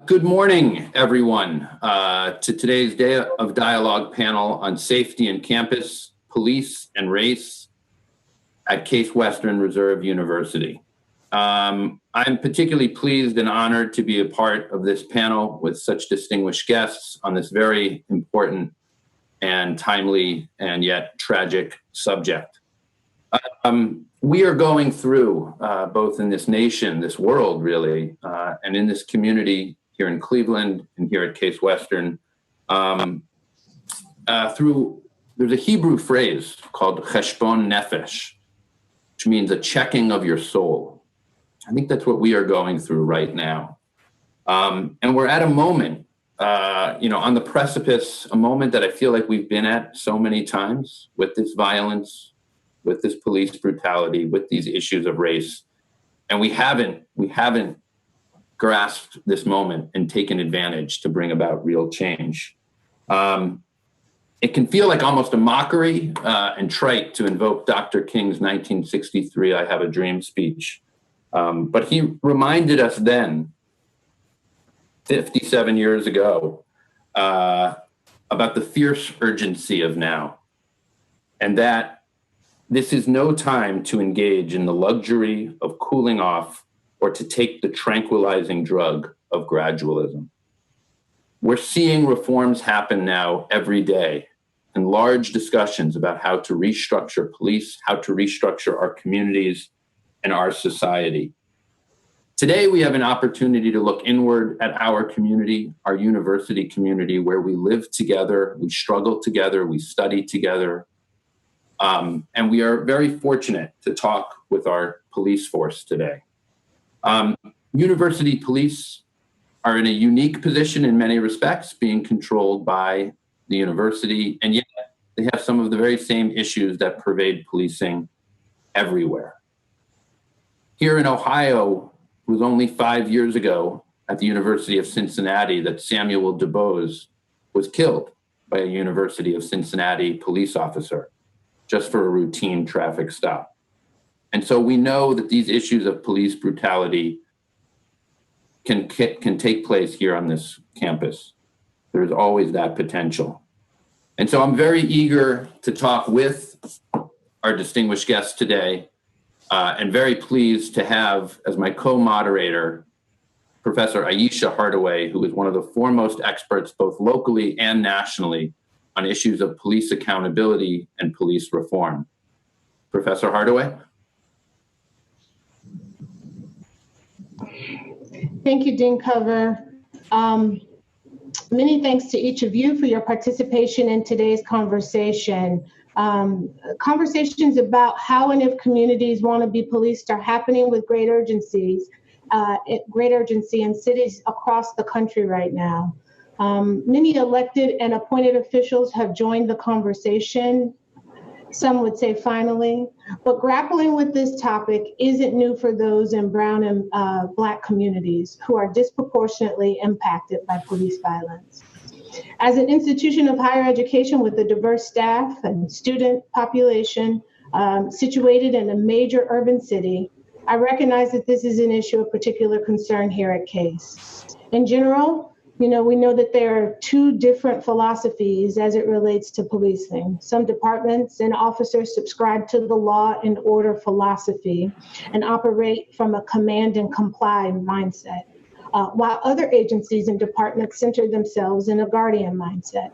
Good morning, everyone, to today's Day of Dialogue panel on safety in campus, police, and race at Case Western Reserve University. I'm particularly pleased and honored to be a part of this panel with such distinguished guests on this very important and timely and yet tragic subject. We are going through, both in this nation, this world really, and in this community here in Cleveland and here at Case Western, there's a Hebrew phrase called cheshbon nefesh, which means a checking of your soul. I think that's what we are going through right now. And we're at a moment, on the precipice, a moment that I feel like we've been at so many times with this violence, with this police brutality, with these issues of race. And we haven't grasped this moment and taken advantage to bring about real change. It can feel like almost a mockery and trite to invoke Dr. King's 1963 I Have a Dream speech. But he reminded us then, 57 years ago, about the fierce urgency of now, and that this is no time to engage in the luxury of cooling off or to take the tranquilizing drug of gradualism. We're seeing reforms happen now every day, and large discussions about how to restructure police, how to restructure our communities and our society. Today, we have an opportunity to look inward at our community, our university community, where we live together, we struggle together, we study together. And we are very fortunate to talk with our police force today. University police are in a unique position in many respects, being controlled by the university, and yet they have some of the very same issues that pervade policing everywhere. Here in Ohio, it was only 5 years ago at the University of Cincinnati that Samuel DuBose was killed by a University of Cincinnati police officer just for a routine traffic stop. And so we know that these issues of police brutality can take place here on this campus. There's always that potential. And so I'm very eager to talk with our distinguished guests today, and very pleased to have as my co-moderator, Professor Aisha Hardaway, who is one of the foremost experts both locally and nationally on issues of police accountability and police reform. Professor Hardaway? Thank you, Dean Cover. Many thanks to each of you for your participation in today's conversation. Conversations about how and if communities want to be policed are happening with great urgency in cities across the country right now. Many elected and appointed officials have joined the conversation. Some would say finally, but grappling with this topic isn't new for those in Brown and Black communities who are disproportionately impacted by police violence. As an institution of higher education with a diverse staff and student population situated in a major urban city, I recognize that this is an issue of particular concern here at Case. In general, we know that there are two different philosophies as it relates to policing. Some departments and officers subscribe to the law and order philosophy and operate from a command and comply mindset, while other agencies and departments center themselves in a guardian mindset.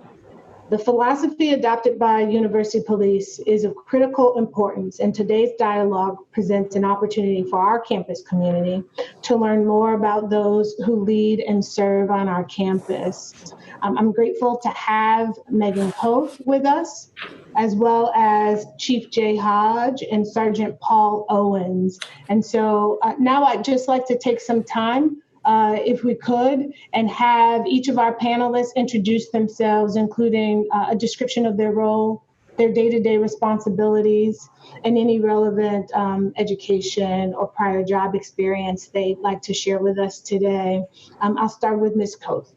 The philosophy adopted by university police is of critical importance, and today's dialogue presents an opportunity for our campus community to learn more about those who lead and serve on our campus. I'm grateful to have Megan Poth with us, as well as Chief Jay Hodge and Sergeant Paul Owens. And so now I'd just like to take some time, if we could, and have each of our panelists introduce themselves, including a description of their role, their day-to-day responsibilities, and any relevant education or prior job experience they'd like to share with us today. I'll start with Ms. Poth.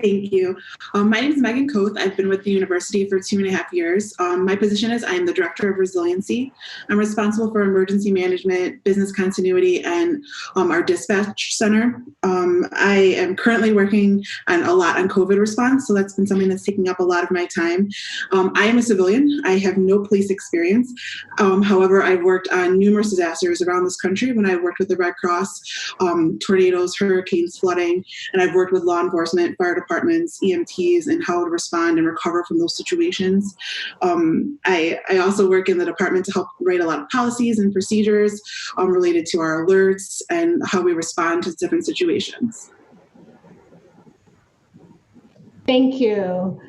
Thank you. My name is Megan Koth. I've been with the university for 2.5 years. My position is I'm the Director of Resiliency. I'm responsible for emergency management, business continuity, and our dispatch center. I am currently working a lot on COVID response, so that's been something that's taking up a lot of my time. I am a civilian. I have no police experience. However, I've worked on numerous disasters around this country when I worked with the Red Cross, tornadoes, hurricanes, flooding, and I've worked with law enforcement, fire departments, EMTs, and how to respond and recover from those situations. I also work in the department to help write a lot of policies and procedures related to our alerts and how we respond to different situations. Thank you.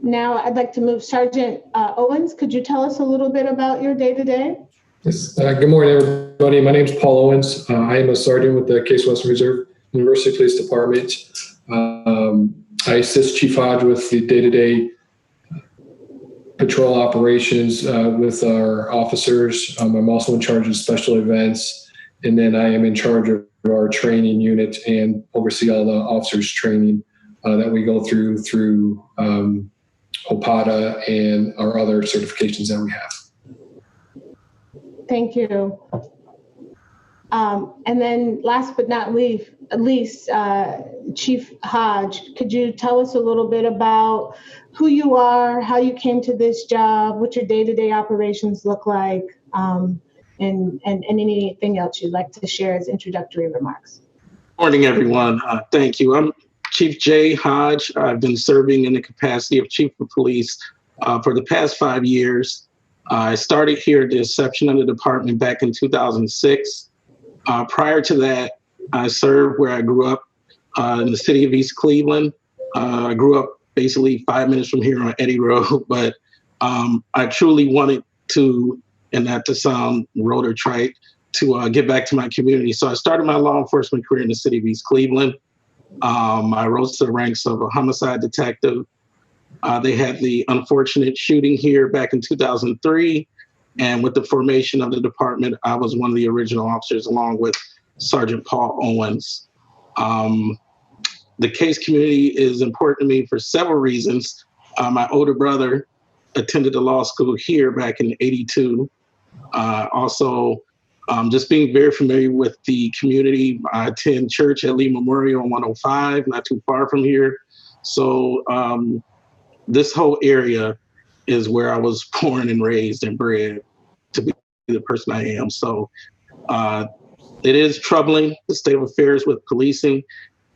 Now I'd like to move Sergeant Owens. Could you tell us a little bit about your day-to-day? Yes. Good morning, everybody. My name is Paul Owens. I am a sergeant with the Case Western Reserve University Police Department. I assist Chief Hodge with the day-to-day patrol operations with our officers. I'm also in charge of special events, and then I am in charge of our training unit and oversee all the officers' training that we go through OPATA and our other certifications that we have. Thank you. And then last but not least, Chief Hodge, could you tell us a little bit about who you are, how you came to this job, what your day-to-day operations look like, and anything else you'd like to share as introductory remarks? Morning, everyone. Thank you. I'm Chief Jay Hodge. I've been serving in the capacity of Chief of Police for the past 5 years. I started here at the inception of the department back in 2006. Prior to that, I served where I grew up in the city of East Cleveland. I grew up basically 5 minutes from here on Eddy Road, but I truly wanted to, and not to sound road or trite, to get back to my community. So I started my law enforcement career in the city of East Cleveland. I rose to the ranks of a homicide detective. They had the unfortunate shooting here back in 2003. And with the formation of the department, I was one of the original officers along with Sergeant Paul Owens. The case community is important to me for several reasons. My older brother attended the law school here back in '82. Also, just being very familiar with the community. I attend church at Lee Memorial on 105, not too far from here. So this whole area is where I was born and raised and bred to be the person I am. So it is troubling, the state of affairs with policing,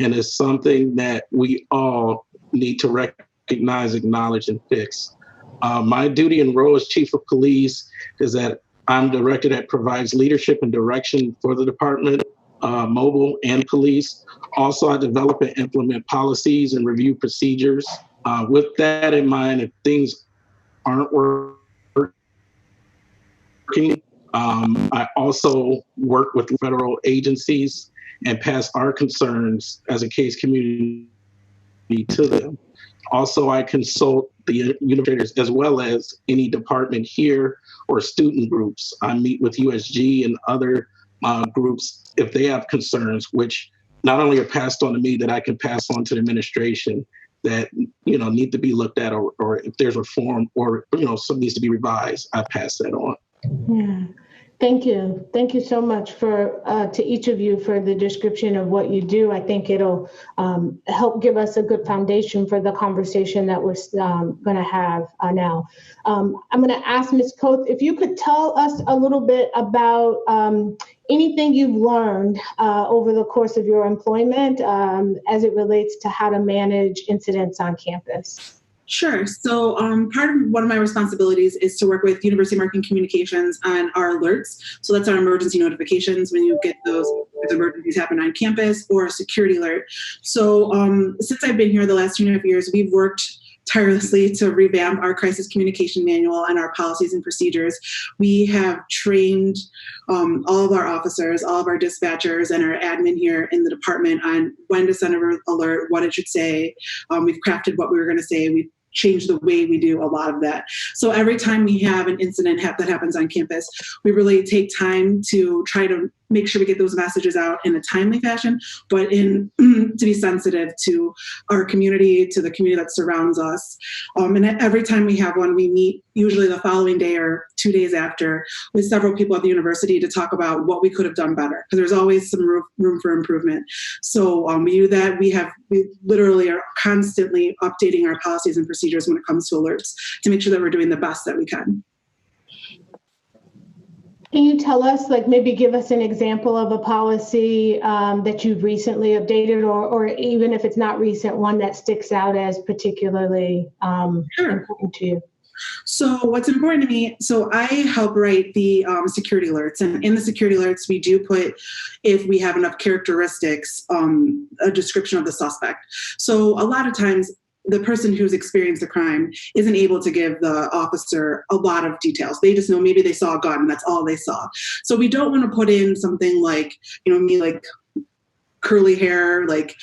and it's something that we all need to recognize, acknowledge, and fix. My duty and role as Chief of Police is that I'm the director that provides leadership and direction for the department, mobile and police. Also, I develop and implement policies and review procedures. With that in mind, if things aren't working, I also work with federal agencies and pass our concerns as a case community to them. Also, I consult the administrators as well as any department here or student groups. I meet with USG and other groups if they have concerns, which not only are passed on to me, that I can pass on to the administration that need to be looked at, or if there's reform or something needs to be revised, I pass that on. Yeah. Thank you. Thank you so much to each of you for the description of what you do. I think it'll help give us a good foundation for the conversation that we're going to have now. I'm going to ask Ms. Koth if you could tell us a little bit about anything you've learned over the course of your employment as it relates to how to manage incidents on campus. Sure. So part of one of my responsibilities is to work with University Marketing Communications on our alerts. So that's our emergency notifications when you get those if emergencies happen on campus, or a security alert. So since I've been here the last 2.5 years, we've worked tirelessly to revamp our crisis communication manual and our policies and procedures. We have trained all of our officers, all of our dispatchers, and our admin here in the department on when to send an alert, what it should say. We've crafted what we were going to say. We've changed the way we do a lot of that. So every time we have an incident that happens on campus, we really take time to try to make sure we get those messages out in a timely fashion, but in to be sensitive to our community, to the community that surrounds us. And every time we have one, we meet usually the following day or 2 days after with several people at the university to talk about what we could have done better, because there's always some room for improvement. So we do that. We literally are constantly updating our policies and procedures when it comes to alerts to make sure that we're doing the best that we can. Can you tell us, like maybe give us an example of a policy that you've recently updated, or even if it's not recent, one that sticks out as particularly important to you? So what's important to me, so I help write the security alerts, and in the security alerts, we do put, if we have enough characteristics, a description of the suspect. So a lot of times, the person who's experienced the crime isn't able to give the officer a lot of details. They just know maybe they saw a gun and that's all they saw. So we don't want to put in something like, me like curly hair, like,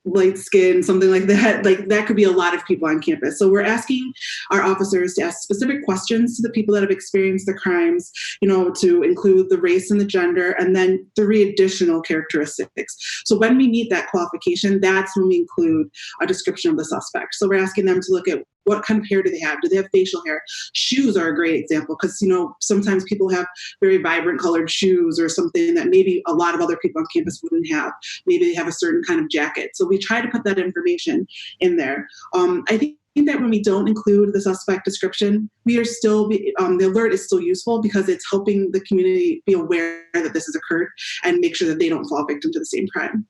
light skin, something like that. Like that could be a lot of people on campus. So we're asking our officers to ask specific questions to the people that have experienced the crimes, to include the race and the gender, and then 3 additional characteristics. So when we meet that qualification, that's when we include a description of the suspect. So we're asking them to look at what kind of hair do they have? Do they have facial hair? Shoes are a great example because, sometimes people have very vibrant colored shoes or something that maybe a lot of other people on campus wouldn't have. Maybe they have a certain kind of jacket. So we try to put that information in there. I think that when we don't include the suspect description, we are still, the alert is still useful because it's helping the community be aware that this has occurred and make sure that they don't fall victim to the same crime.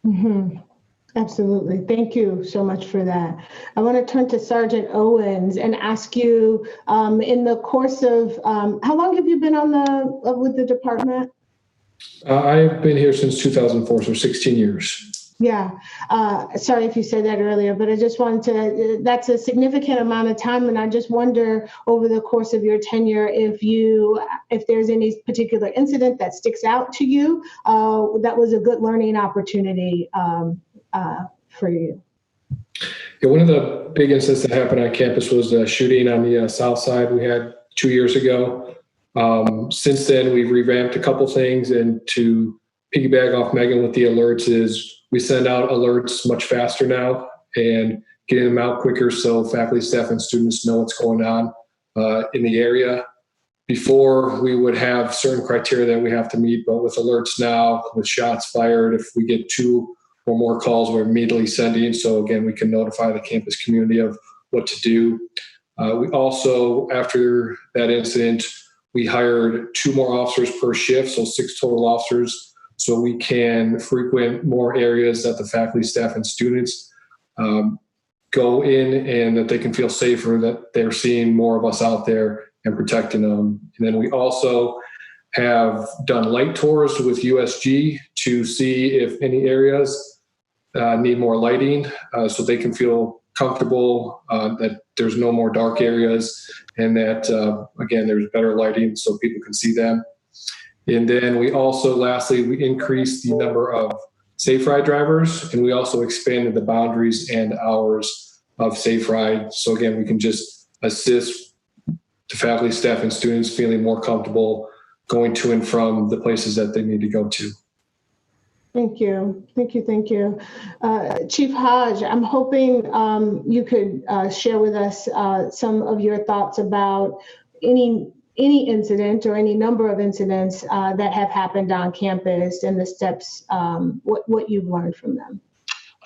Mm-hmm. Absolutely. Thank you so much for that. I want to turn to Sergeant Owens and ask you, in the course of, how long have you been with the department? I've been here since 2004, so 16 years. Yeah. Sorry if you said that earlier, but I just wanted to, that's a significant amount of time. And I just wonder over the course of your tenure, if there's any particular incident that sticks out to you, that was a good learning opportunity for you. Yeah, one of the big incidents that happened on campus was the shooting on the south side we had 2 years ago. Since then, we've revamped a couple things, and to piggyback off Megan with the alerts is we send out alerts much faster now and getting them out quicker so faculty, staff, and students know what's going on in the area. Before, we would have certain criteria that we have to meet, but with alerts now, with shots fired, if we get 2 or more calls, we're immediately sending. So again, we can notify the campus community of what to do. We also, after that incident, we hired 2 more officers per shift, so 6 total officers, so we can frequent more areas that the faculty, staff, and students go in, and that they can feel safer, that they're seeing more of us out there and protecting them. And then we also have done light tours with USG to see if any areas need more lighting, so they can feel comfortable that there's no more dark areas, and that, again, there's better lighting so people can see them. And then we also, lastly, we increased the number of safe ride drivers, and we also expanded the boundaries and hours of safe ride. So again, we can just assist the faculty, staff, and students feeling more comfortable going to and from the places that they need to go to. Thank you. Thank you. Thank you. Chief Hodge, I'm hoping you could share with us some of your thoughts about any incident or any number of incidents that have happened on campus and the steps, what you've learned from them.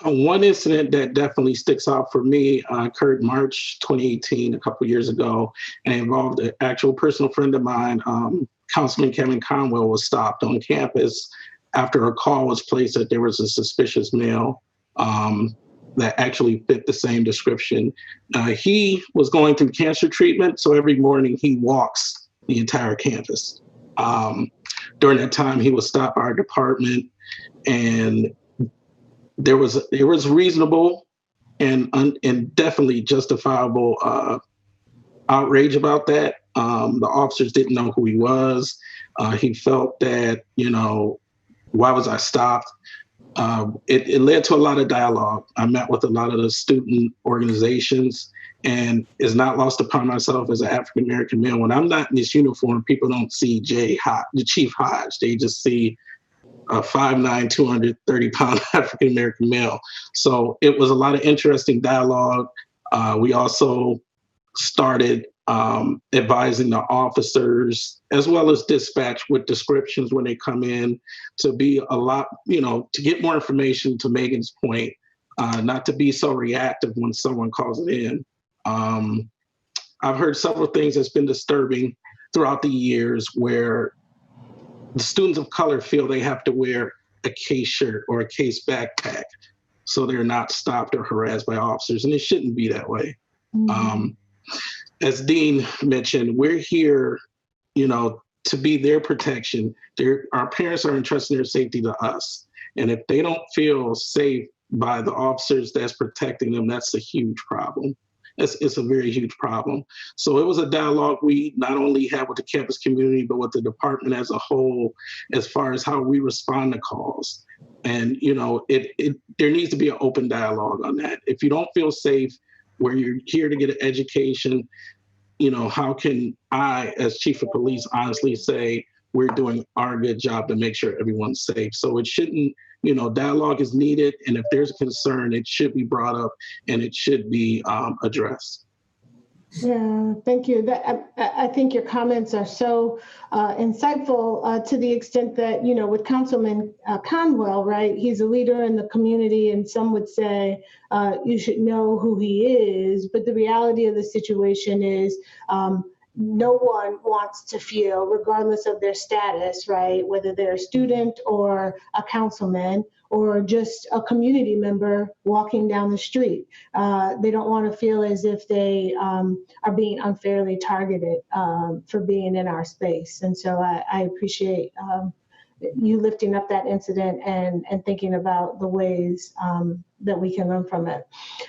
One incident that definitely sticks out for me occurred March 2018, a couple years ago, and involved an actual personal friend of mine. Councilman Kevin Conwell was stopped on campus after a call was placed that there was a suspicious male that actually fit the same description. He was going through cancer treatment, so every morning he walks the entire campus. During that time, he was stopped by our department, and there was reasonable and definitely justifiable outrage about that. The officers didn't know who he was. He felt that, why was I stopped? It led to a lot of dialogue. I met with a lot of the student organizations, And it's not lost upon myself as an African American male. When I'm not in this uniform, people don't see the Chief Hodge. They just see a 5'9", 230-pound African American male. So it was a lot of interesting dialogue. We also started advising the officers as well as dispatch with descriptions when they come in, to be a lot, to get more information, to Megan's point, not to be so reactive when someone calls it in. I've heard several things that's been disturbing throughout the years, where the students of color feel they have to wear a case shirt or a case backpack so they're not stopped or harassed by officers, and it shouldn't be that way. Mm-hmm. As Dean mentioned, we're here, to be their protection. Our parents are entrusting their safety to us. And if they don't feel safe by the officers that's protecting them, that's a huge problem. It's a very huge problem. So it was a dialogue we not only had with the campus community, but with the department as a whole, as far as how we respond to calls. And, there needs to be an open dialogue on that. If you don't feel safe, where you're here to get an education, how can I, as chief of police, honestly say we're doing our good job to make sure everyone's safe? So it shouldn't, dialogue is needed. And if there's a concern, it should be brought up and it should be addressed. Yeah, thank you. I think your comments are so insightful to the extent that, with Councilman Conwell, right? He's a leader in the community, and some would say you should know who he is. But the reality of the situation is no one wants to feel, regardless of their status, right? Whether they're a student or a councilman or just a community member walking down the street. They don't want to feel as if they are being unfairly targeted for being in our space. And so I appreciate you lifting up that incident and thinking about the ways that we can learn from it.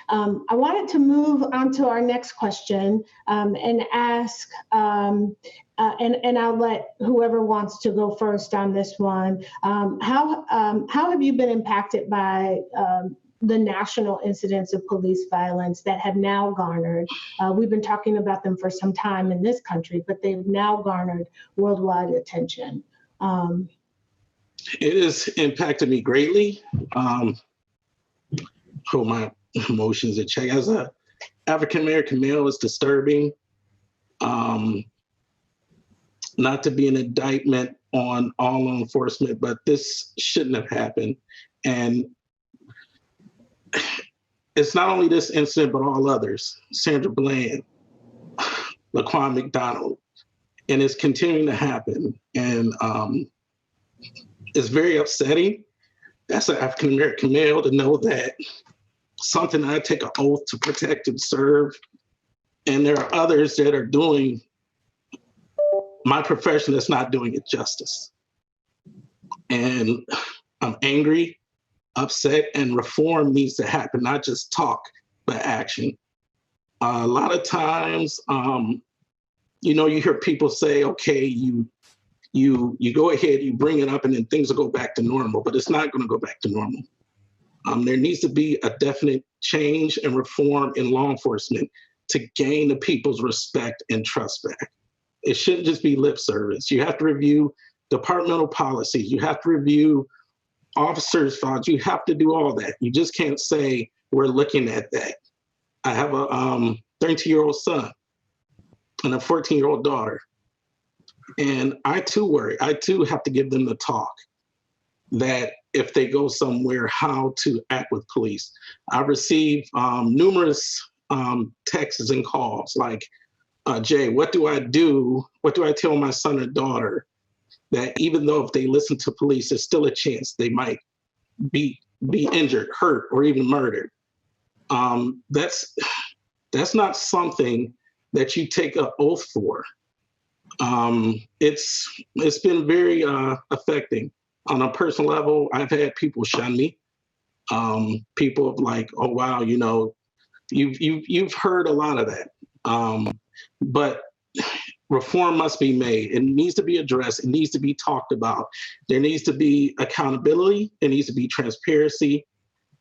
I wanted to move on to our next question and ask, and I'll let whoever wants to go first on this one. How have you been impacted by the national incidents of police violence that have now garnered, we've been talking about them for some time in this country, but they've now garnered worldwide attention? It has impacted me greatly. Hold my emotions in check. As a African-American male, it's disturbing. Not to be an indictment on all law enforcement, but this shouldn't have happened. And it's not only this incident, but all others. Sandra Bland, Laquan McDonald, and it's continuing to happen. And it's very upsetting. That's an African-American male to know that something I take an oath to protect and serve. And there are others that are doing my profession that's not doing it justice. And I'm angry, upset, and reform needs to happen, not just talk, but action. A lot of times, you hear people say, okay, you go ahead, you bring it up, and then things will go back to normal, but it's not going to go back to normal. There needs to be a definite change and reform in law enforcement to gain the people's respect and trust back. It shouldn't just be lip service. You have to review departmental policies. You have to review officers' files. You have to do all that. You just can't say, we're looking at that. I have a 13-year-old son and a 14-year-old daughter. And I too worry. I too have to give them the talk that if they go somewhere, how to act with police. I receive numerous texts and calls like, Jay, what do I do? What do I tell my son or daughter that even though if they listen to police, there's still a chance they might be injured, hurt, or even murdered? That's not something that you take an oath for. It's been very affecting. On a personal level, I've had people shun me. People have like, oh wow, you've heard a lot of that. But reform must be made. It needs to be addressed. It needs to be talked about. There needs to be accountability. There needs to be transparency,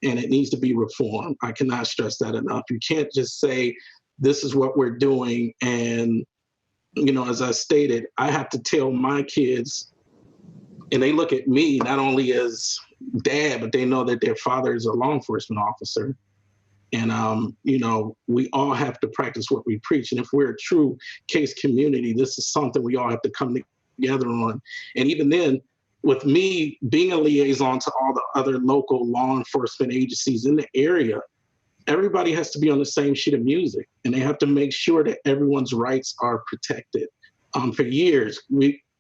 and it needs to be reform. I cannot stress that enough. You can't just say this is what we're doing. And, you know, as I stated, I have to tell my kids, and they look at me not only as dad, but they know that their father is a law enforcement officer. And, you know, we all have to practice what we preach. And if we're a true case community, this is something we all have to come together on. And even then, with me being a liaison to all the other local law enforcement agencies in the area, everybody has to be on the same sheet of music, and they have to make sure that everyone's rights are protected. For years,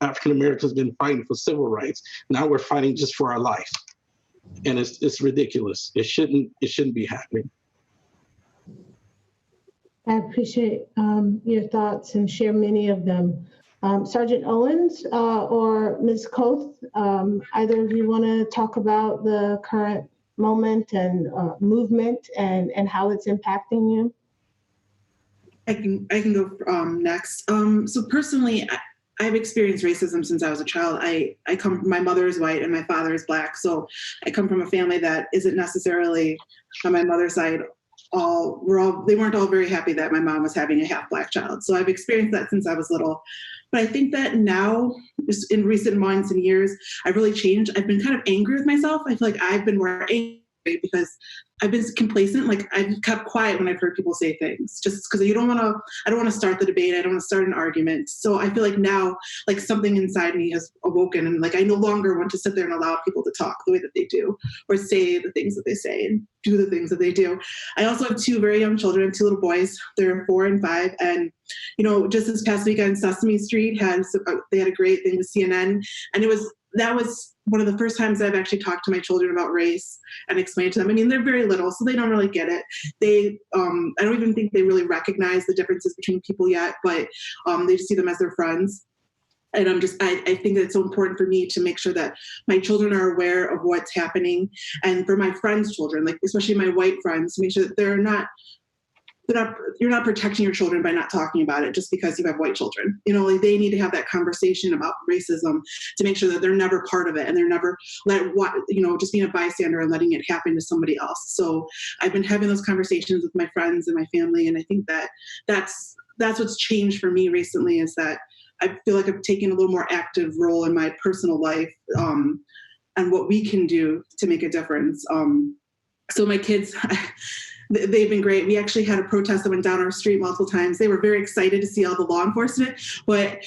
African Americans have been fighting for civil rights. Now we're fighting just for our life, and it's ridiculous. It shouldn't be happening. I appreciate your thoughts and share many of them. Sergeant Owens or Ms. Koth, either of you want to talk about the current moment and movement and how it's impacting you? I can go next. So personally, I've experienced racism since I was a child. My mother is white and my father is black. So I come from a family that isn't necessarily, on my mother's side, they weren't all very happy that my mom was having a half black child. So I've experienced that since I was little. But I think that now, just in recent months and years, I've really changed. I've been kind of angry with myself. I feel like I've been more angry because I've been complacent. Like, I've kept quiet when I've heard people say things, just because I don't want to start the debate. I don't want to start an argument. So I feel like now, like, something inside me has awoken, and like I no longer want to sit there and allow people to talk the way that they do, or say the things that they say and do the things that they do. I also have two very young children, two little boys. They're 4 and 5, and just this past weekend, Sesame Street they had a great thing with CNN, and that was one of the first times I've actually talked to my children about race and explained to them. I mean, they're very little, so they don't really get it. I don't even think they really recognize the differences between people yet, but they just see them as their friends. And I think that it's so important for me to make sure that my children are aware of what's happening, and for my friends' children, like especially my white friends, to make sure that you're not protecting your children by not talking about it just because you have white children. Like, they need to have that conversation about racism to make sure that they're never part of it, and they're never just being a bystander and letting it happen to somebody else. So I've been having those conversations with my friends and my family, and I think that that's what's changed for me recently, is that I feel like I've taken a little more active role in my personal life, and what we can do to make a difference. So my kids, they've been great. We actually had a protest that went down our street multiple times. They were very excited to see all the law enforcement, but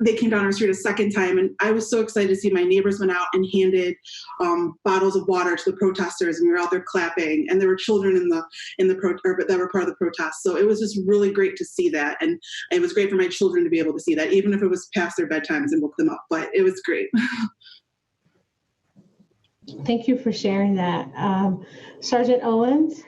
they came down our street a second time, and I was so excited to see my neighbors went out and handed bottles of water to the protesters, and we were out there clapping, and there were children that were part of the protest. So it was just really great to see that, and it was great for my children to be able to see that, even if it was past their bedtimes and woke them up, but it was great. Thank you for sharing that. Sergeant Owens?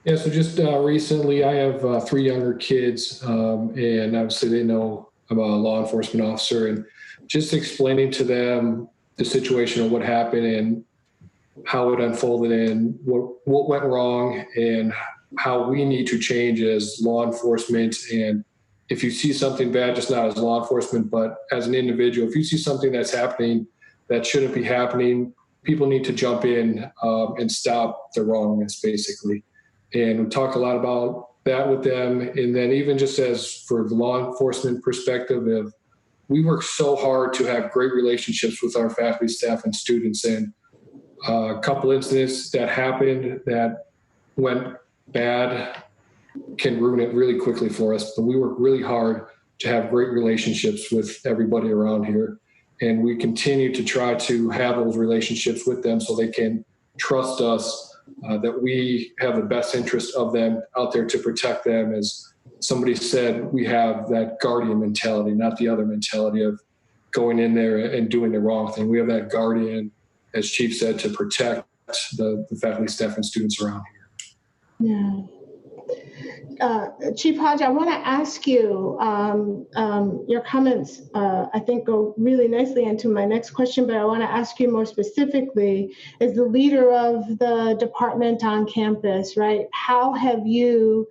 Yeah, so just recently, I have 3 younger kids, and obviously they know I'm a law enforcement officer, and just explaining to them the situation of what happened and how it unfolded and what went wrong and how we need to change as law enforcement. And if you see something bad, just not as law enforcement, but as an individual, if you see something that's happening that shouldn't be happening, people need to jump in and stop the wrongness, basically. And we talk a lot about that with them. And then even just as for the law enforcement perspective, we work so hard to have great relationships with our faculty, staff, and students. And a couple incidents that happened that went bad can ruin it really quickly for us. But we work really hard to have great relationships with everybody around here. And we continue to try to have those relationships with them so they can trust us, that we have the best interest of them out there to protect them. As somebody said, we have that guardian mentality, not the other mentality of going in there and doing the wrong thing. We have that guardian, as Chief said, to protect the faculty, staff, and students around here. Yeah. Chief Hodge, I want to ask you, your comments, I think, go really nicely into my next question, but I want to ask you more specifically, as the leader of the department on campus, right? How have you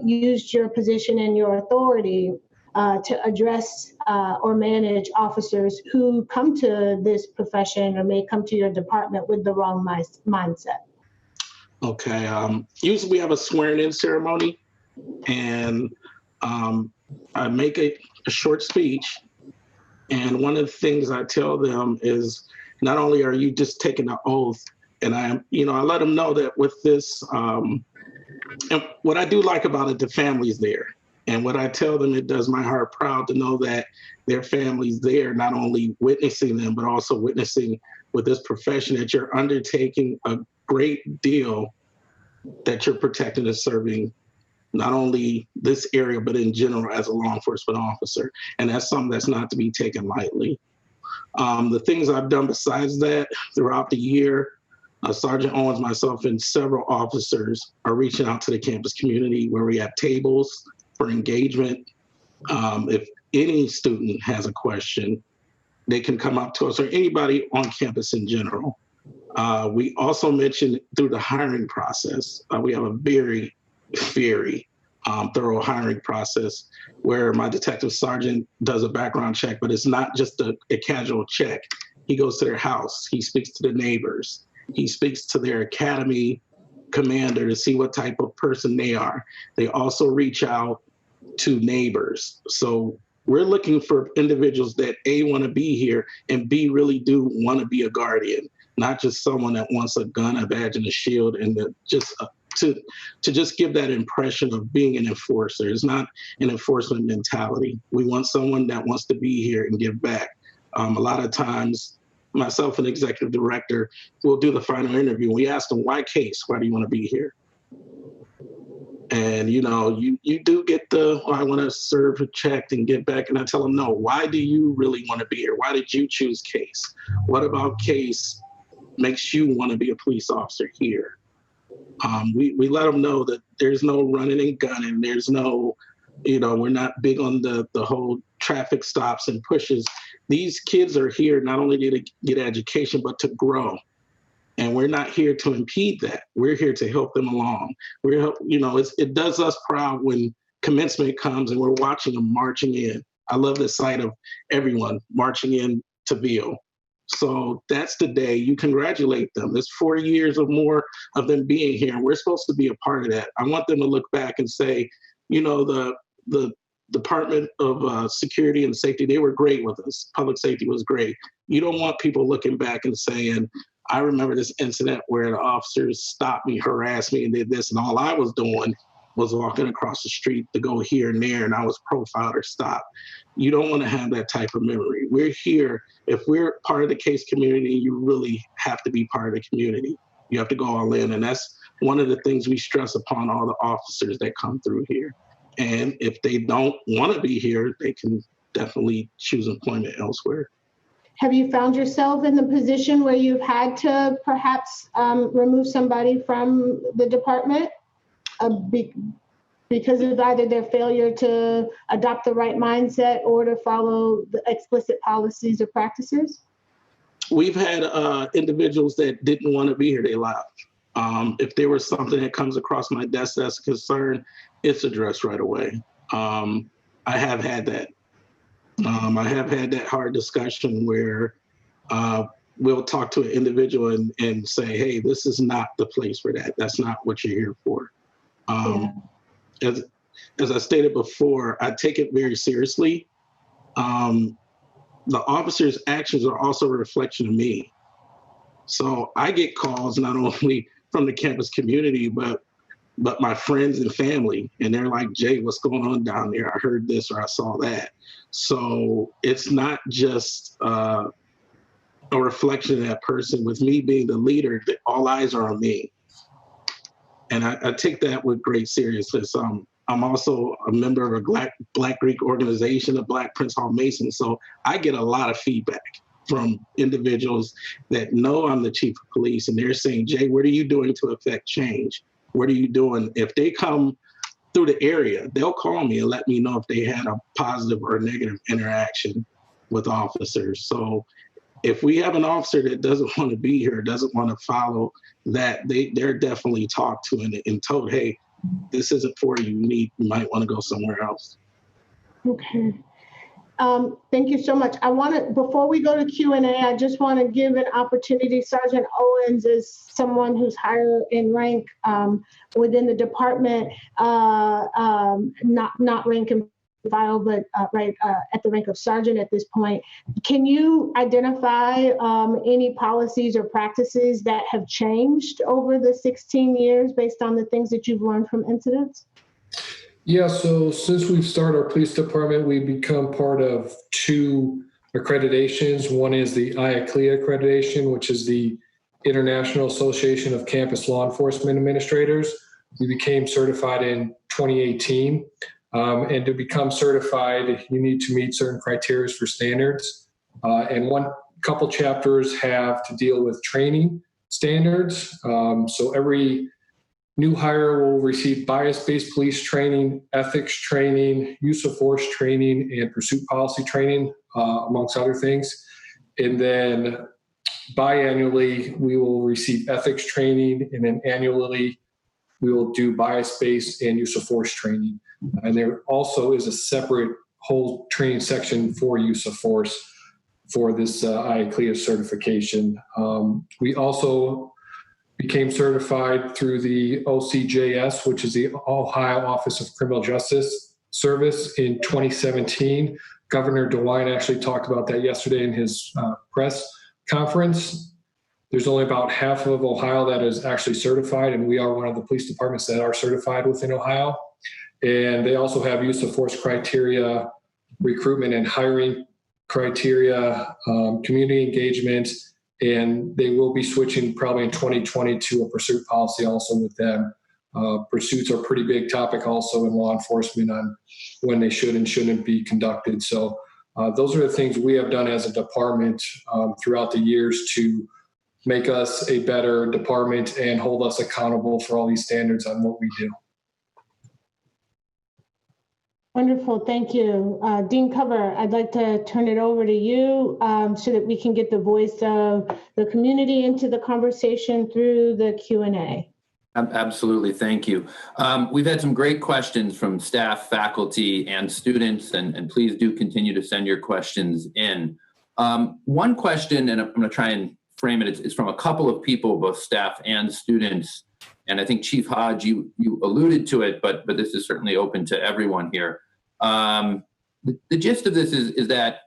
used your position and your authority to address or manage officers who come to this profession or may come to your department with the wrong mindset? Okay. Usually we have a swearing-in ceremony, and I make a short speech. And one of the things I tell them is, not only are you just taking an oath, and I let them know that with this, and what I do like about it, the family's there. And what I tell them, it does my heart proud to know that their family's there, not only witnessing them, but also witnessing with this profession that you're undertaking a great deal, that you're protecting and serving not only this area, but in general as a law enforcement officer. And that's something that's not to be taken lightly. The things I've done besides that throughout the year, Sergeant Owens, myself, and several officers are reaching out to the campus community where we have tables for engagement. If any student has a question, they can come up to us, or anybody on campus in general. We also mentioned through the hiring process, we have a very, very thorough hiring process where my detective sergeant does a background check, but it's not just a casual check. He goes to their house, he speaks to the neighbors, he speaks to their academy commander to see what type of person they are. They also reach out to neighbors. So we're looking for individuals that A, want to be here, and B, really do want to be a guardian, not just someone that wants a gun, a badge, and a shield, and to just give that impression of being an enforcer. It's not an enforcement mentality. We want someone that wants to be here and give back. A lot of times, myself and the executive director will do the final interview. We ask them, why case? Why do you want to be here? And, you do get I want to serve a check and get back. And I tell them, no, why do you really want to be here? Why did you choose case? What about case makes you want to be a police officer here? We let them know that there's no running and gunning. There's no, we're not big on the whole traffic stops and pushes. These kids are here not only to get education, but to grow. And we're not here to impede that. We're here to help them along. It does us proud when commencement comes and we're watching them marching in. I love the sight of everyone marching in to Ville. So that's the day you congratulate them. It's 4 years or more of them being here, and we're supposed to be a part of that. I want them to look back and say, the Department of Security and Safety, they were great with us. Public safety was great. You don't want people looking back and saying, I remember this incident where the officers stopped me, harassed me, and did this, and all I was doing was walking across the street to go here and there, and I was profiled or stopped. You don't want to have that type of memory. We're here. If we're part of the case community, you really have to be part of the community. You have to go all in, and that's one of the things we stress upon all the officers that come through here. And if they don't want to be here, they can definitely choose employment elsewhere. Have you found yourself in the position where you've had to perhaps remove somebody from the department because of either their failure to adopt the right mindset or to follow the explicit policies or practices? We've had individuals that didn't want to be here, they left. If there was something that comes across my desk that's a concern, it's addressed right away. I have had that. I have had that hard discussion where we'll talk to an individual and say, hey, this is not the place for that. That's not what you're here for. As I stated before, I take it very seriously. The officer's actions are also a reflection of me. So I get calls not only from the campus community, but my friends and family, and they're like, Jay, what's going on down there? I heard this or I saw that. So it's not just a reflection of that person. With me being the leader, all eyes are on me. And I take that with great seriousness. I'm also a member of a Black Greek organization, a Black Prince Hall Mason. So I get a lot of feedback from individuals that know I'm the chief of police, and they're saying, Jay, what are you doing to affect change? What are you doing? If they come through the area, they'll call me and let me know if they had a positive or negative interaction with officers. So if we have an officer that doesn't want to be here, doesn't want to follow that, they're definitely talked to and told, hey, this isn't for you. You might want to go somewhere else. Okay. Thank you so much. Before we go to Q&A, I just want to give an opportunity. Sergeant Owens is someone who's higher in rank within the department, not rank and file, but at the rank of sergeant at this point. Can you identify any policies or practices that have changed over the 16 years based on the things that you've learned from incidents? Yeah, so since we've started our police department, we've become part of two accreditations. One is the Aia Clia Accreditation, which is the International Association of Campus Law Enforcement Administrators. We became certified in 2018. And to become certified, you need to meet certain criteria for standards. And couple chapters have to deal with training standards. So every new hire will receive bias-based police training, ethics training, use of force training, and pursuit policy training, amongst other things. And then biannually, we will receive ethics training, and then annually, we will do bias-based and use of force training. And there also is a separate whole training section for use of force for this Aia Clia certification. We also became certified through the OCJS, which is the Ohio Office of Criminal Justice Service, in 2017. Governor DeWine actually talked about that yesterday in his press conference. There's only about half of Ohio that is actually certified, and we are one of the police departments that are certified within Ohio. And they also have use of force criteria, recruitment and hiring criteria, community engagement, and they will be switching probably in 2020 to a pursuit policy also with them. Pursuits are a pretty big topic also in law enforcement on when they should and shouldn't be conducted. So those are the things we have done as a department throughout the years to make us a better department and hold us accountable for all these standards on what we do. Wonderful, thank you. Dean Cover, I'd like to turn it over to you so that we can get the voice of the community into the conversation through the Q&A. Absolutely, thank you. We've had some great questions from staff, faculty, and students, and please do continue to send your questions in. One question, and I'm going to try and frame it, it's from a couple of people, both staff and students, and I think Chief Hodge, you alluded to it, but this is certainly open to everyone here. The gist of this is that,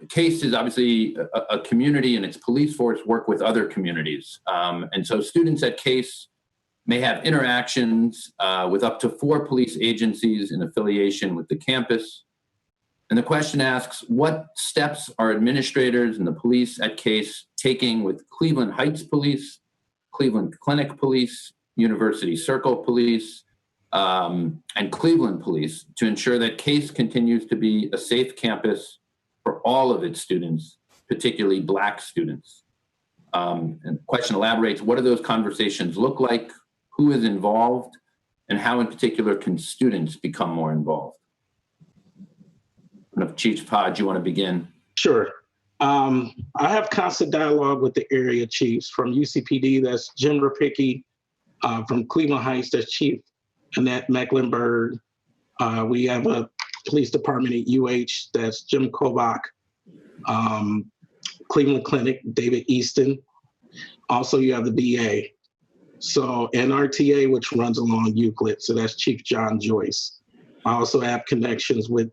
CASE is obviously a community, and its police force work with other communities. And so students at CASE may have interactions with up to 4 police agencies in affiliation with the campus. And the question asks, what steps are administrators and the police at CASE taking with Cleveland Heights Police, Cleveland Clinic Police, University Circle Police, and Cleveland Police to ensure that CASE continues to be a safe campus for all of its students, particularly Black students? And the question elaborates, what do those conversations look like? Who is involved? And how in particular can students become more involved? I don't know if Chief Hodge, you want to begin? Sure. I have constant dialogue with the area chiefs. From UCPD, that's Jim Rapicki. From Cleveland Heights, that's Chief Annette Mecklenburg. We have a police department at UH, that's Jim Kobach. Cleveland Clinic, David Easton. Also, you have the BA. So NRTA, which runs along Euclid, so that's Chief John Joyce. I also have connections with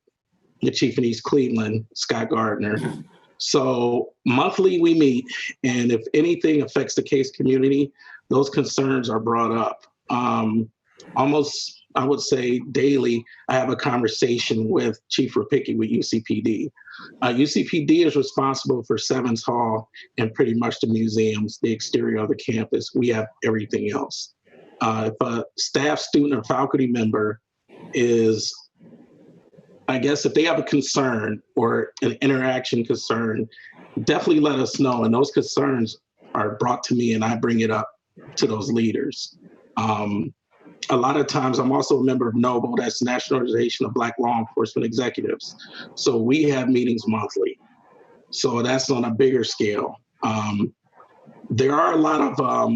the chief in East Cleveland, Scott Gardner. So monthly we meet, and if anything affects the CASE community, those concerns are brought up. Almost, I would say daily, I have a conversation with Chief Rapicki with UCPD. UCPD is responsible for Sevens Hall and pretty much the museums, the exterior of the campus. We have everything else. If a staff, student, or faculty member is, I guess if they have a concern or an interaction concern, definitely let us know. And those concerns are brought to me and I bring it up to those leaders. A lot of times I'm also a member of NOBLE, that's National Organization of Black Law Enforcement Executives. So we have meetings monthly. So that's on a bigger scale. There are a lot of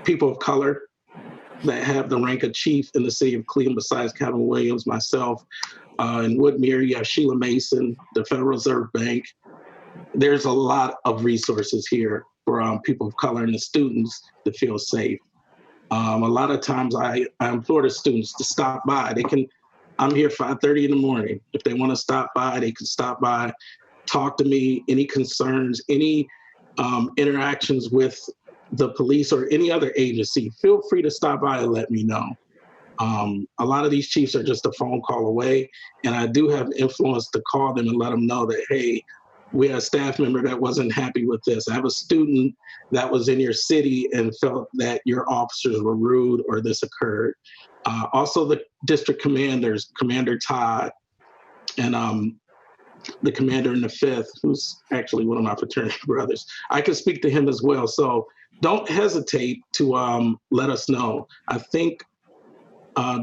people of color that have the rank of chief in the city of Cleveland besides Kevin Williams, myself. In Woodmere, you have Sheila Mason, the Federal Reserve Bank. There's a lot of resources here for people of color and the students to feel safe. A lot of times I implore the students to stop by. I'm here 5:30 in the morning. If they want to stop by, they can stop by, talk to me, any concerns, any interactions with the police or any other agency, feel free to stop by and let me know. A lot of these chiefs are just a phone call away, and I do have influence to call them and let them know that, hey, we had a staff member that wasn't happy with this. I have a student that was in your city and felt that your officers were rude or this occurred. Also the district commanders, Commander Todd, and the commander in the 5th, who's actually one of my fraternity brothers. I can speak to him as well. So don't hesitate to let us know. I think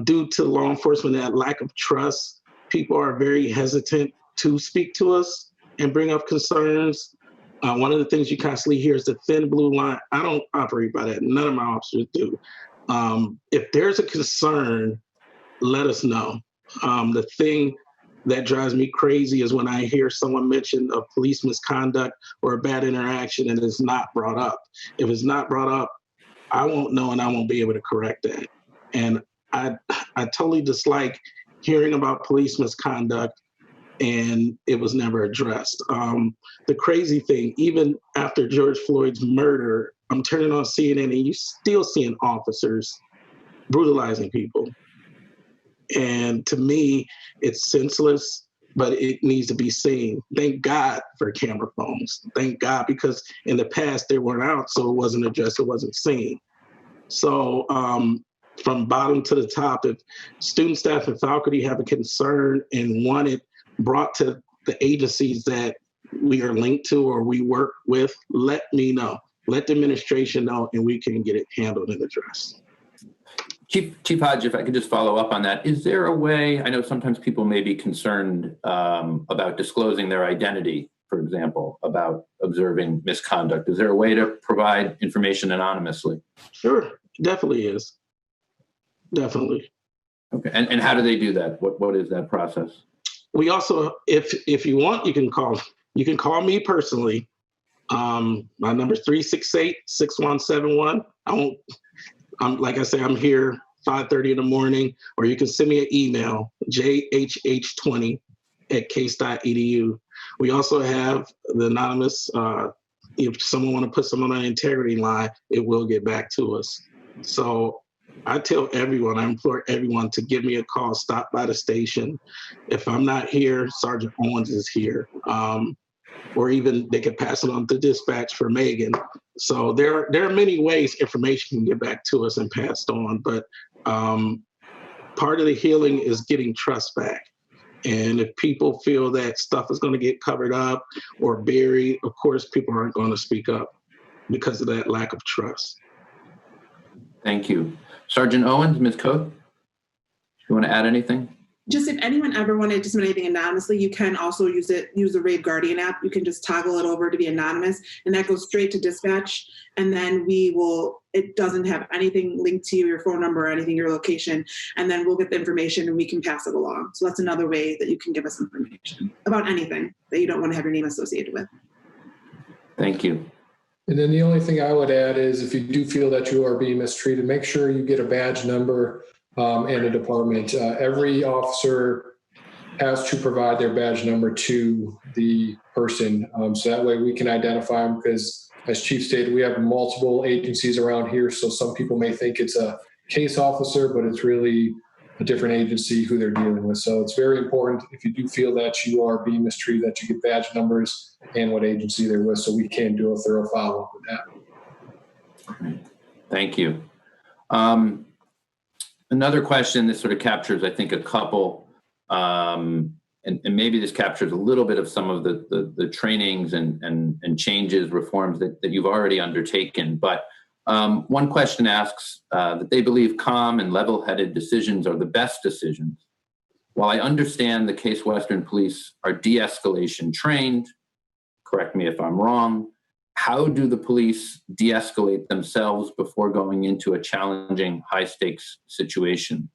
due to law enforcement, that lack of trust, people are very hesitant to speak to us and bring up concerns. One of the things you constantly hear is the thin blue line. I don't operate by that. None of my officers do. If there's a concern, let us know. The thing that drives me crazy is when I hear someone mention a police misconduct or a bad interaction and it's not brought up. If it's not brought up, I won't know and I won't be able to correct that. And I totally dislike hearing about police misconduct and it was never addressed. The crazy thing, even after George Floyd's murder, I'm turning on CNN and you're still seeing officers brutalizing people. And to me, it's senseless, but it needs to be seen. Thank God for camera phones. Thank God, because in the past they weren't out, so it wasn't addressed, it wasn't seen. So from bottom to the top, if student, staff, and faculty have a concern and want it brought to the agencies that we are linked to or we work with, let me know. Let the administration know, and we can get it handled and addressed. Chief Hodge, if I could just follow up on that, is there a way, I know sometimes people may be concerned about disclosing their identity, for example, about observing misconduct. Is there a way to provide information anonymously? Sure, definitely is. Definitely. Okay, and how do they do that? What is that process? We also, if you want, you can call me personally. My number is 368-6171. Like I say, I'm here 5:30 in the morning, or you can send me an email, jhh20@case.edu. We also have the anonymous, if someone want to put someone on an integrity line, it will get back to us. So I tell everyone, I implore everyone to give me a call, stop by the station. If I'm not here, Sergeant Owens is here. Or even they could pass it on to dispatch for Megan. So there are many ways information can get back to us and passed on, but part of the healing is getting trust back. And if people feel that stuff is going to get covered up or buried, of course, people aren't going to speak up because of that lack of trust. Thank you. Sergeant Owens, Ms. Coth, you want to add anything? Just if anyone ever wanted to submit anything anonymously, you can also use the Rave Guardian app. You can just toggle it over to be anonymous, and that goes straight to dispatch. And then it doesn't have anything linked to you, your phone number or anything, your location. And then we'll get the information and we can pass it along. So that's another way that you can give us information about anything that you don't want to have your name associated with. Thank you. And then the only thing I would add is if you do feel that you are being mistreated, make sure you get a badge number and a department. Every officer has to provide their badge number to the person. So that way we can identify them, because as Chief stated, we have multiple agencies around here. So some people may think it's a case officer, but it's really a different agency who they're dealing with. So it's very important, if you do feel that you are being mistreated, that you get badge numbers and what agency they're with, so we can do a thorough follow-up with that. Thank you. Another question, this sort of captures, I think, a couple, and maybe this captures a little bit of some of the trainings and changes, reforms that you've already undertaken. But one question asks that they believe calm and level-headed decisions are the best decisions. While I understand the Case Western Police are de-escalation trained, correct me if I'm wrong, how do the police de-escalate themselves before going into a challenging, high-stakes situation?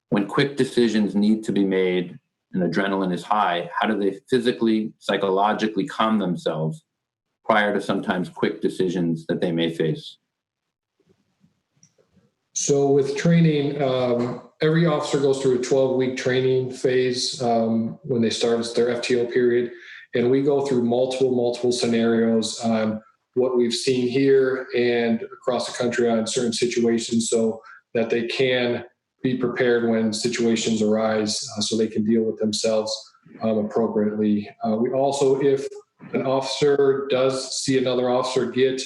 When quick decisions need to be made and adrenaline is high, how do they physically, psychologically calm themselves prior to sometimes quick decisions that they may face? So with training, every officer goes through a 12-week training phase when they start their FTO period. And we go through multiple scenarios on what we've seen here and across the country on certain situations so that they can be prepared when situations arise so they can deal with themselves appropriately. We also, if an officer does see another officer get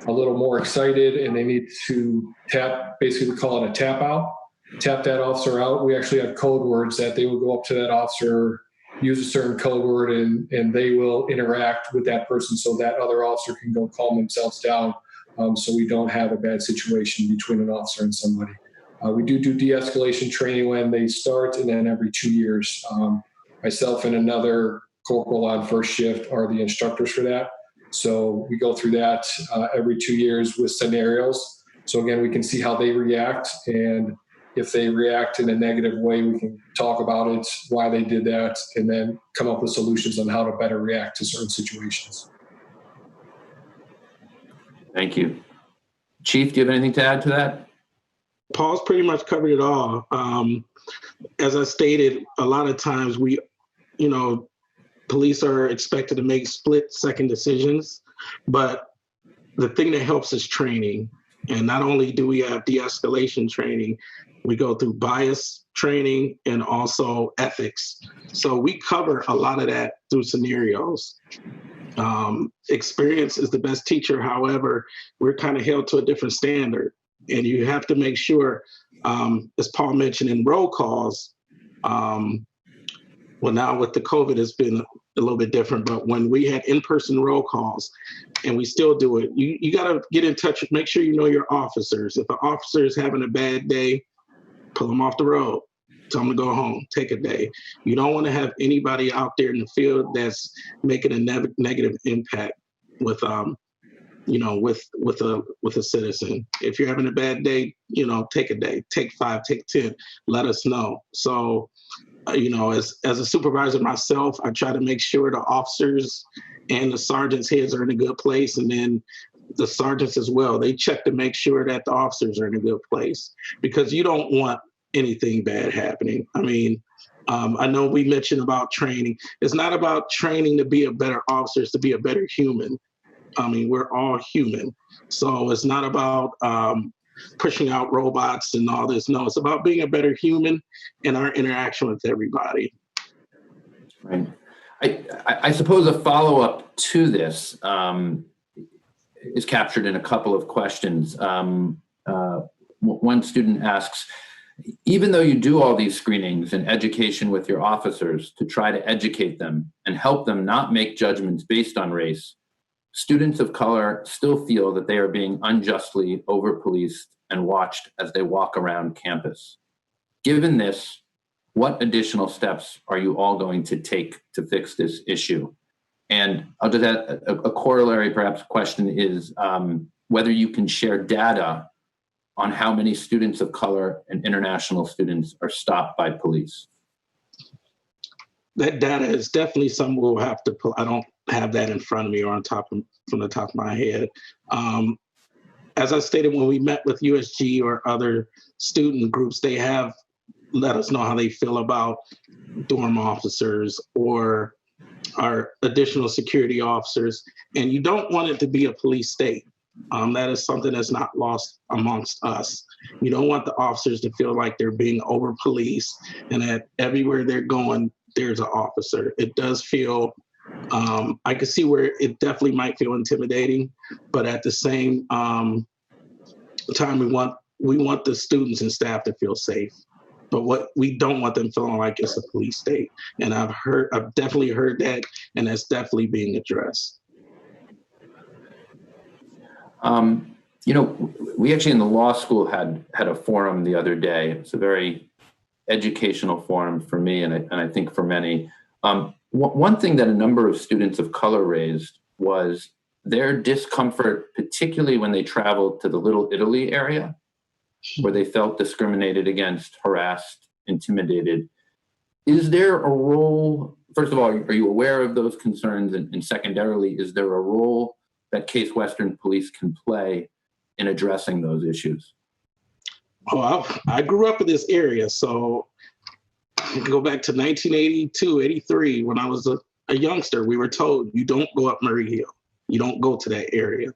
a little more excited and they need to tap, basically we call it a tap out, tap that officer out. We actually have code words that they will go up to that officer, use a certain code word, and they will interact with that person so that other officer can go calm themselves down so we don't have a bad situation between an officer and somebody. We do de-escalation training when they start, and then every 2 years. Myself and another corporal on first shift are the instructors for that. So we go through that every 2 years with scenarios. So again, we can see how they react, and if they react in a negative way, we can talk about it, why they did that, and then come up with solutions on how to better react to certain situations. Thank you. Chief, do you have anything to add to that? Paul's pretty much covered it all. As I stated, a lot of times police are expected to make split-second decisions, but the thing that helps is training. And not only do we have de-escalation training, we go through bias training and also ethics. So we cover a lot of that through scenarios. Experience is the best teacher. However, we're kind of held to a different standard. And you have to make sure, as Paul mentioned in roll calls, well, now with the COVID, it's been a little bit different, but when we had in-person roll calls, and we still do it, you got to get in touch, make sure you know your officers. If an officer is having a bad day, pull them off the road, tell them to go home, take a day. You don't want to have anybody out there in the field that's making a negative impact with a citizen. If you're having a bad day, take a day, take 5, take 10, let us know. So, as a supervisor myself, I try to make sure the officers and the sergeants' heads are in a good place, and then the sergeants as well. They check to make sure that the officers are in a good place, because you don't want anything bad happening. I mean, I know we mentioned about training. It's not about training to be a better officer, it's to be a better human. I mean, we're all human. So it's not about pushing out robots and all this. No, it's about being a better human in our interaction with everybody. Right. I suppose a follow-up to this is captured in a couple of questions. One student asks, even though you do all these screenings and education with your officers to try to educate them and help them not make judgments based on race, students of color still feel that they are being unjustly over-policed and watched as they walk around campus. Given this, what additional steps are you all going to take to fix this issue? And I'll just add a corollary, perhaps, question is whether you can share data on how many students of color and international students are stopped by police. That data is definitely something we'll have to pull. I don't have that in front of me or from the top of my head. As I stated, when we met with USG or other student groups, they have let us know how they feel about dorm officers or our additional security officers. And you don't want it to be a police state. That is something that's not lost amongst us. You don't want the officers to feel like they're being over-policed and that everywhere they're going, there's an officer. It does feel, I can see where it definitely might feel intimidating, but at the same time, we want the students and staff to feel safe. But what we don't want them feeling like it's a police state. And I've definitely heard that, and that's definitely being addressed. We actually in the law school had a forum the other day. It's a very educational forum for me, and I think for many. One thing that a number of students of color raised was their discomfort, particularly when they traveled to the Little Italy area, where they felt discriminated against, harassed, intimidated. Is there a role, first of all, are you aware of those concerns? And secondarily, is there a role that Case Western Police can play in addressing those issues? Oh, I grew up in this area, so I can go back to 1982, 83, when I was a youngster. We were told, you don't go up Murray Hill. You don't go to that area.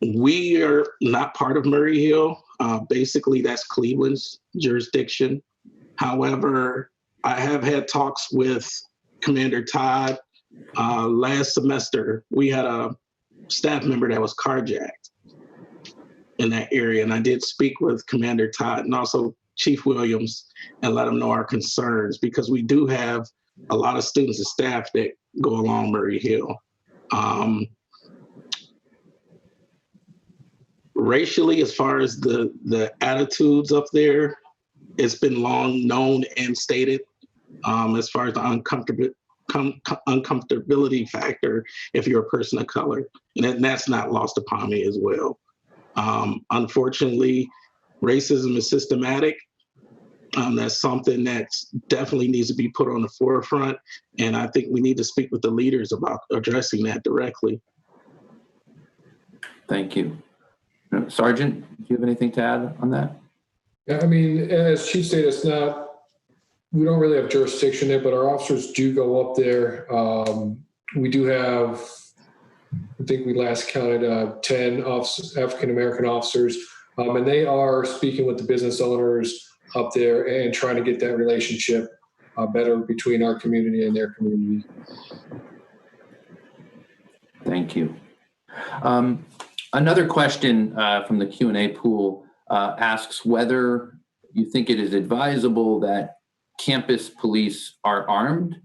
We are not part of Murray Hill. Basically, that's Cleveland's jurisdiction. However, I have had talks with Commander Todd. Last semester, we had a staff member that was carjacked in that area, and I did speak with Commander Todd and also Chief Williams and let them know our concerns, because we do have a lot of students and staff that go along Murray Hill. Racially, as far as the attitudes up there, it's been long known and stated, as far as the uncomfortability factor if you're a person of color. And that's not lost upon me as well. Unfortunately, racism is systematic. That's something that definitely needs to be put on the forefront. And I think we need to speak with the leaders about addressing that directly. Thank you. Sergeant, do you have anything to add on that? Yeah, I mean, as Chief said, we don't really have jurisdiction there, but our officers do go up there. We do have, I think we last counted 10 African-American officers, and they are speaking with the business owners up there and trying to get that relationship better between our community and their community. Thank you. Another question from the Q&A pool asks whether you think it is advisable that campus police are armed.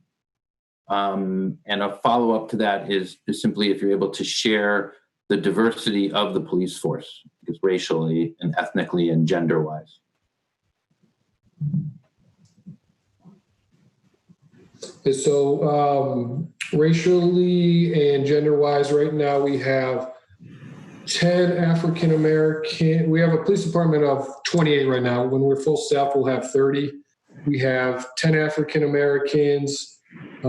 And a follow-up to that is simply if you're able to share the diversity of the police force, because racially and ethnically and gender-wise. So racially and gender-wise, right now we have 10 African-American. We have a police department of 28 right now. When we're full staff, we'll have 30. We have 10 African-Americans, 2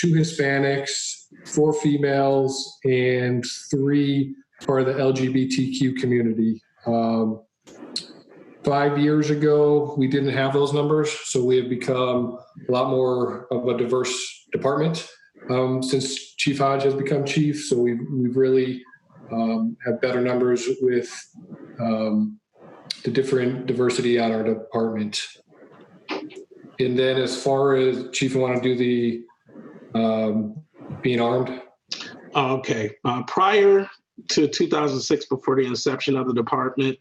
Hispanics, 4 females, and 3 part of the LGBTQ community. 5 years ago, we didn't have those numbers, so we have become a lot more of a diverse department since Chief Hodge has become chief. So we've really have better numbers with the different diversity on our department. And then as far as Chief, you want to do the being armed? Okay. Prior to 2006, before the inception of the department,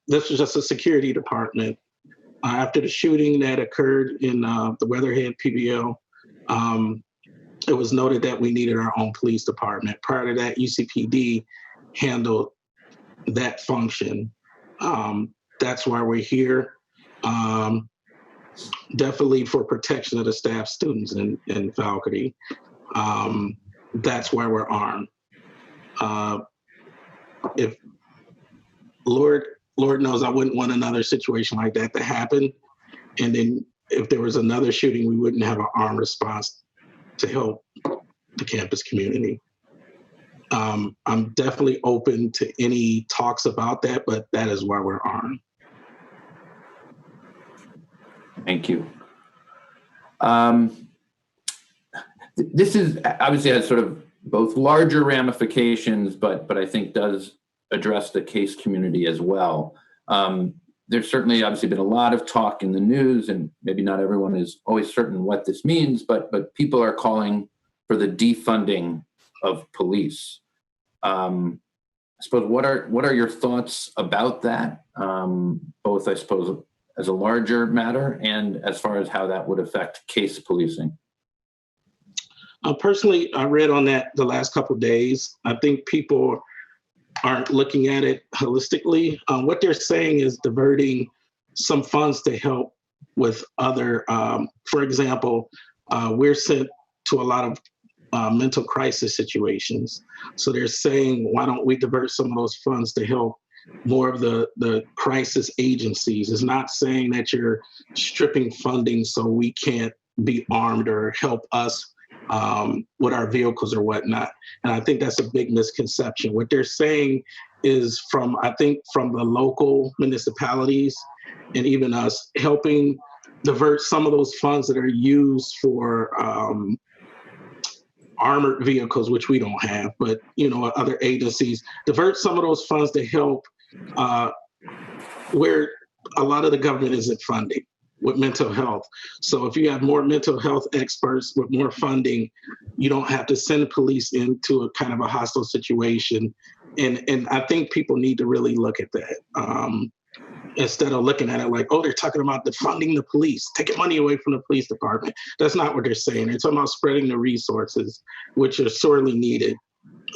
this was just a security department. After the shooting that occurred in the Weatherhead PBL, it was noted that we needed our own police department. Prior to that, UCPD handled that function. That's why we're here. Definitely for protection of the staff, students, and faculty. That's why we're armed. If Lord knows, I wouldn't want another situation like that to happen. And then if there was another shooting, we wouldn't have an armed response to help the campus community. I'm definitely open to any talks about that, but that is why we're armed. Thank you. This is obviously has sort of both larger ramifications, but I think does address the case community as well. There's certainly obviously been a lot of talk in the news, and maybe not everyone is always certain what this means, but people are calling for the defunding of police. I suppose what are your thoughts about that? Both, I suppose, as a larger matter and as far as how that would affect case policing. Personally, I read on that the last couple of days. I think people aren't looking at it holistically. What they're saying is diverting some funds to help with other, for example, we're sent to a lot of mental crisis situations. So they're saying, why don't we divert some of those funds to help more of the crisis agencies. It's not saying that you're stripping funding so we can't be armed or help us with our vehicles or whatnot. And I think that's a big misconception. What they're saying is from the local municipalities and even us helping divert some of those funds that are used for armored vehicles, which we don't have, but other agencies, divert some of those funds to help where a lot of the government isn't funding with mental health. So if you have more mental health experts with more funding, you don't have to send police into a kind of a hostile situation. And I think people need to really look at that. Instead of looking at it like, oh, they're talking about defunding the police, taking money away from the police department. That's not what they're saying. They're talking about spreading the resources, which are sorely needed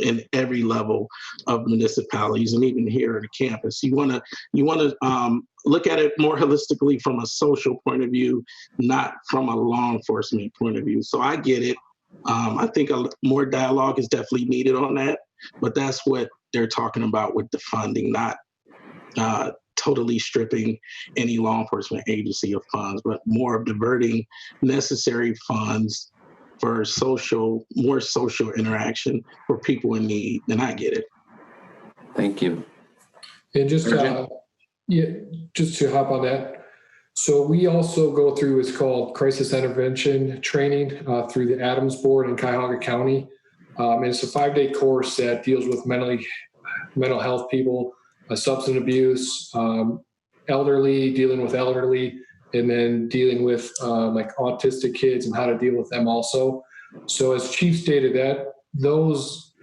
in every level of municipalities and even here on the campus. You want to look at it more holistically from a social point of view, not from a law enforcement point of view. So I get it. I think more dialogue is definitely needed on that, but that's what they're talking about with the funding, not totally stripping any law enforcement agency of funds, but more of diverting necessary funds for more social interaction for people in need. And I get it. Thank you. And just to hop on that. So we also go through, it's called crisis intervention training through the Adams Board in Cuyahoga County. And it's a 5-day course that deals with mental health people, substance abuse, dealing with elderly, and then dealing with like autistic kids and how to deal with them also. So as Chief stated, that those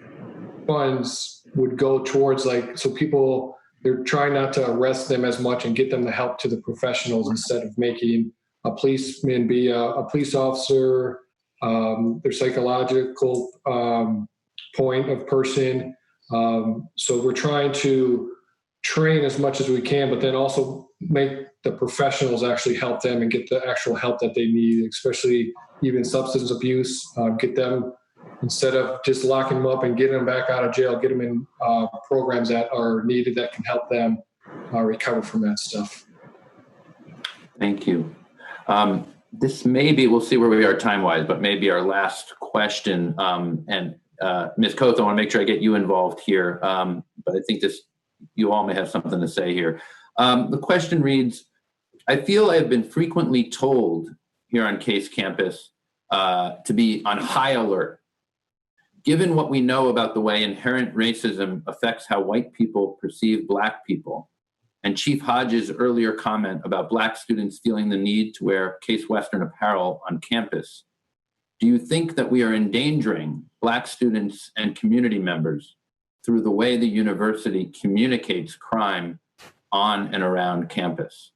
funds would go towards they're trying not to arrest them as much and get them the help to the professionals instead of making a policeman be a police officer, their psychological point of person. So we're trying to train as much as we can, but then also make the professionals actually help them and get the actual help that they need, especially even substance abuse, get them, instead of just locking them up and getting them back out of jail, get them in programs that are needed that can help them recover from that stuff. Thank you. This may be, we'll see where we are time-wise, but maybe our last question. And Ms. Koth, I want to make sure I get you involved here, but I think you all may have something to say here. The question reads, I feel I have been frequently told here on Case Campus to be on high alert. Given what we know about the way inherent racism affects how white people perceive Black people, and Chief Hodges' earlier comment about Black students feeling the need to wear Case Western apparel on campus, do you think that we are endangering Black students and community members through the way the university communicates crime on and around campus?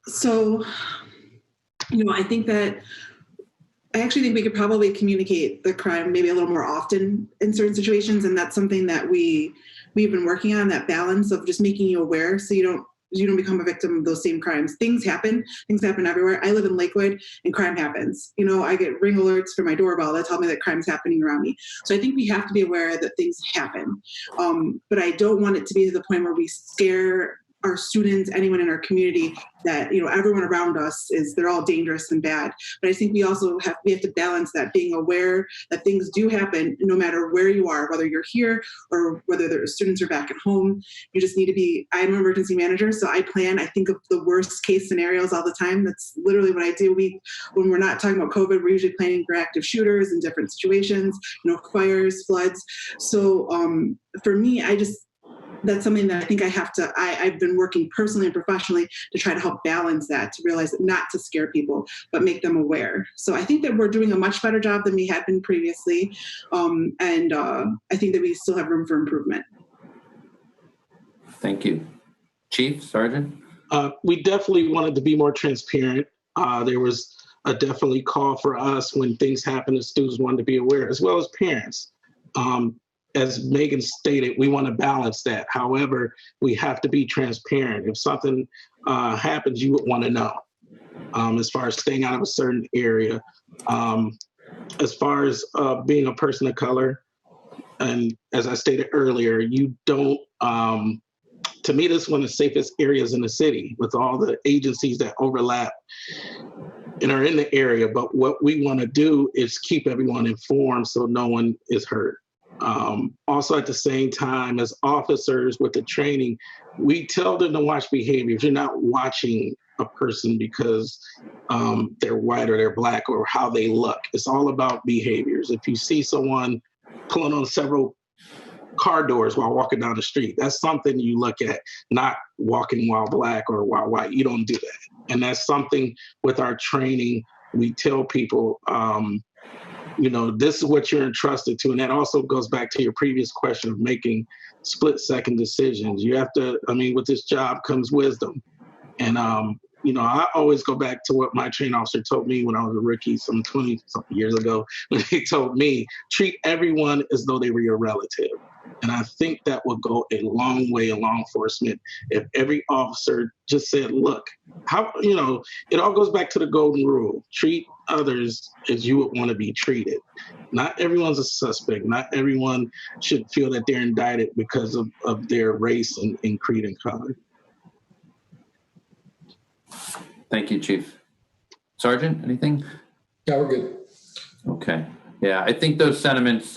So, I actually think we could probably communicate the crime maybe a little more often in certain situations. And that's something that we've been working on, that balance of just making you aware so you don't become a victim of those same crimes. Things happen everywhere. I live in Lakewood and crime happens. I get ring alerts for my doorbell that tell me that crime's happening around me. So I think we have to be aware that things happen. But I don't want it to be to the point where we scare our students, anyone in our community, that everyone around us they're all dangerous and bad. But I think we have to balance that, being aware that things do happen no matter where you are, whether you're here or whether the students are back at home. You just need to be, I'm an emergency manager, so I think of the worst case scenarios all the time. That's literally what I do. When we're not talking about COVID, we're usually planning for active shooters in different situations, fires, floods. So for me, that's something that I think I've been working personally and professionally to try to help balance that, to realize that not to scare people, but make them aware. So I think that we're doing a much better job than we had been previously. And I think that we still have room for improvement. Thank you. Chief, Sergeant? We definitely wanted to be more transparent. There was a definitely call for us when things happen, the students wanted to be aware, as well as parents. As Megan stated, we want to balance that. However, we have to be transparent. If something happens, you would want to know, as far as staying out of a certain area. As far as being a person of color, and as I stated earlier, you don't, to me, this is one of the safest areas in the city with all the agencies that overlap and are in the area. But what we want to do is keep everyone informed so no one is hurt. Also, at the same time, as officers with the training, we tell them to watch behaviors. You're not watching a person because they're white or they're black or how they look. It's all about behaviors. If you see someone pulling on several car doors while walking down the street, that's something you look at, not walking while black or while white. You don't do that. And that's something with our training, we tell people, this is what you're entrusted to. And that also goes back to your previous question of making split-second decisions. You have to, with this job comes wisdom. And, I always go back to what my training officer told me when I was a rookie some 20-something years ago, when he told me, treat everyone as though they were your relative. And I think that would go a long way in law enforcement if every officer just said, look, it all goes back to the golden rule. Treat others as you would want to be treated. Not everyone's a suspect. Not everyone should feel that they're indicted because of their race and creed and color. Thank you, Chief. Sergeant, anything? Yeah, we're good. Okay. Yeah, I think those sentiments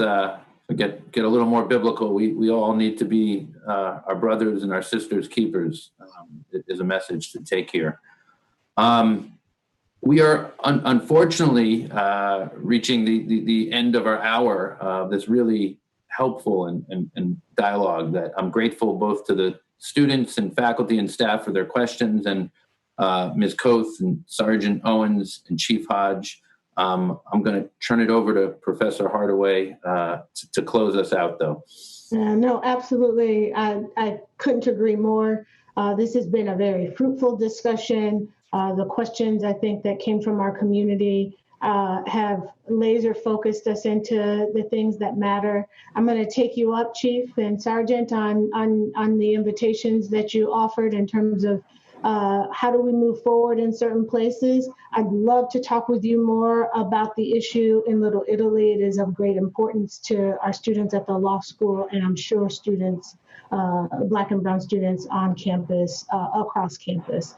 get a little more biblical. We all need to be our brothers and our sisters' keepers, is a message to take here. We are unfortunately reaching the end of our hour of this really helpful and dialogue that I'm grateful both to the students and faculty and staff for their questions, and Ms. Koth and Sergeant Owens and Chief Hodge. I'm going to turn it over to Professor Hardaway to close us out, though. No, absolutely. I couldn't agree more. This has been a very fruitful discussion. The questions I think that came from our community have laser focused us into the things that matter. I'm going to take you up, Chief and Sergeant, on the invitations that you offered in terms of how do we move forward in certain places. I'd love to talk with you more about the issue in Little Italy. It is of great importance to our students at the law school, and I'm sure students, Black and brown students on campus, across campus.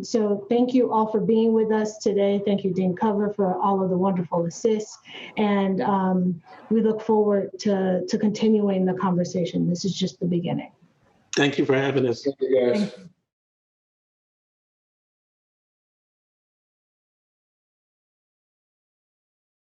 So thank you all for being with us today. Thank you, Dean Cover, for all of the wonderful assists. And we look forward to continuing the conversation. This is just the beginning. Thank you for having us. Thank you, guys.